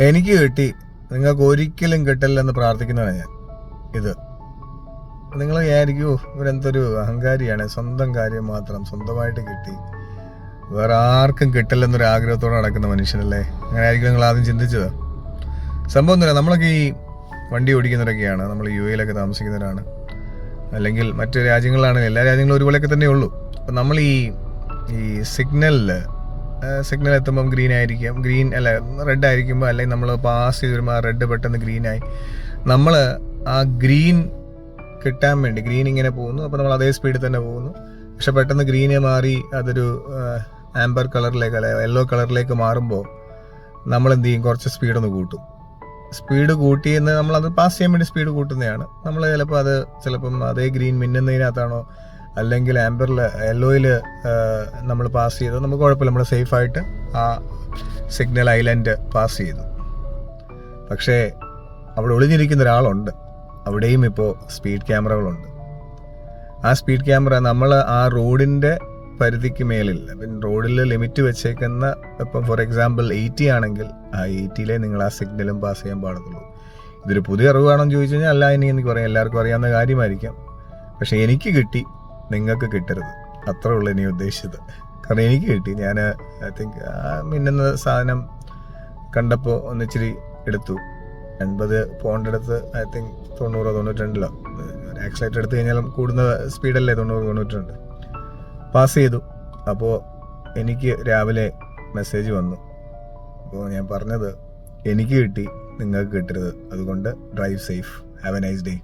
എനിക്ക് കിട്ടി, നിങ്ങൾക്ക് ഒരിക്കലും കിട്ടില്ലെന്ന് പ്രാർത്ഥിക്കുന്നതാണ് ഞാൻ. ഇത് നിങ്ങൾ വിചാരിക്കൂ ഇവരെന്തൊരു അഹങ്കാരിയാണ്, സ്വന്തം കാര്യം മാത്രം സ്വന്തമായിട്ട് കിട്ടി വേറെ ആർക്കും കിട്ടില്ലെന്നൊരു ആഗ്രഹത്തോടെ നടക്കുന്ന മനുഷ്യനല്ലേ. അങ്ങനെ ആയിരിക്കും നിങ്ങൾ ആദ്യം ചിന്തിച്ചത്. സംഭവം ഒന്നുമില്ല, നമ്മളൊക്കെ ഈ വണ്ടി ഓടിക്കുന്നവരൊക്കെയാണ്, നമ്മൾ UAE താമസിക്കുന്നവരാണ്, അല്ലെങ്കിൽ മറ്റു രാജ്യങ്ങളിലാണെങ്കിൽ എല്ലാ രാജ്യങ്ങളും ഒരുപോലെയൊക്കെ തന്നെ ഉള്ളൂ. അപ്പം നമ്മൾ ഈ സിഗ്നൽ എത്തുമ്പം റെഡ് ആയിരിക്കുമ്പോൾ, അല്ലെങ്കിൽ നമ്മൾ പാസ് ചെയ്ത് വരുമ്പോൾ ആ റെഡ് പെട്ടെന്ന് ഗ്രീനായി, നമ്മൾ ആ ഗ്രീൻ കിട്ടാൻ വേണ്ടി ഗ്രീൻ ഇങ്ങനെ പോകുന്നു, അപ്പോൾ നമ്മൾ അതേ സ്പീഡിൽ തന്നെ പോകുന്നു. പക്ഷെ പെട്ടെന്ന് ഗ്രീനെ മാറി അതൊരു ആംബർ കളറിലേക്ക് അല്ലെ യെല്ലോ കളറിലേക്ക് മാറുമ്പോൾ നമ്മൾ എന്ത് ചെയ്യും, കുറച്ച് സ്പീഡൊന്ന് കൂട്ടും. സ്പീഡ് കൂട്ടിയെന്ന് നമ്മളത് പാസ് ചെയ്യാൻ വേണ്ടി സ്പീഡ് കൂട്ടുന്നതാണ്. നമ്മൾ ചിലപ്പം അതേ ഗ്രീൻ മിന്നുന്നതിനകത്താണോ അല്ലെങ്കിൽ യെല്ലോയിൽ നമ്മൾ പാസ് ചെയ്തോ നമുക്ക് കുഴപ്പമില്ല, നമ്മൾ സേഫായിട്ട് ആ സിഗ്നൽ ഐലൻഡ് പാസ് ചെയ്തു. പക്ഷേ അവിടെ ഒളിഞ്ഞിരിക്കുന്ന ഒരാളുണ്ട്, അവിടെയും ഇപ്പോൾ സ്പീഡ് ക്യാമറകളുണ്ട്. ആ സ്പീഡ് ക്യാമറ നമ്മൾ ആ റോഡിൻ്റെ പരിധിക്ക് മേലില്ല, പിന്നെ റോഡിൽ ലിമിറ്റ് വെച്ചേക്കുന്ന ഇപ്പം ഫോർ എക്സാമ്പിൾ 80 ആണെങ്കിൽ ആ 80-ലേ നിങ്ങൾ ആ സിഗ്നലും പാസ് ചെയ്യാൻ പാടുള്ളൂ. ഇതൊരു പുതിയ അറിവാണെന്ന് ചോദിച്ചു കഴിഞ്ഞാൽ അല്ല, എനിക്ക് പറയാം, എല്ലാവർക്കും അറിയാവുന്ന കാര്യമായിരിക്കാം. പക്ഷെ എനിക്ക് കിട്ടി, നിങ്ങൾക്ക് കിട്ടരുത്, അത്രേ ഉള്ളൂ ഇനി ഉദ്ദേശിച്ചത്. കാരണം എനിക്ക് കിട്ടി, ഞാൻ ഐ തിങ്ക് മിന്നുന്ന സാധനം കണ്ടപ്പോൾ ഒന്നിച്ചിരി എടുത്തു. 80 പൗണ്ട് എടുത്ത് ഐ തിങ്ക് 90-92 ആക്സിലേറ്റർ എടുത്തു കഴിഞ്ഞാലും കൂടുന്ന സ്പീഡല്ലേ 90-92 പാസ് ചെയ്തു. അപ്പോൾ എനിക്ക് രാവിലെ മെസ്സേജ് വന്നു. അപ്പോൾ ഞാൻ പറഞ്ഞത് എനിക്ക് കിട്ടി, നിങ്ങൾക്ക് കിട്ടരുത്, അതുകൊണ്ട് drive safe, have A nice day.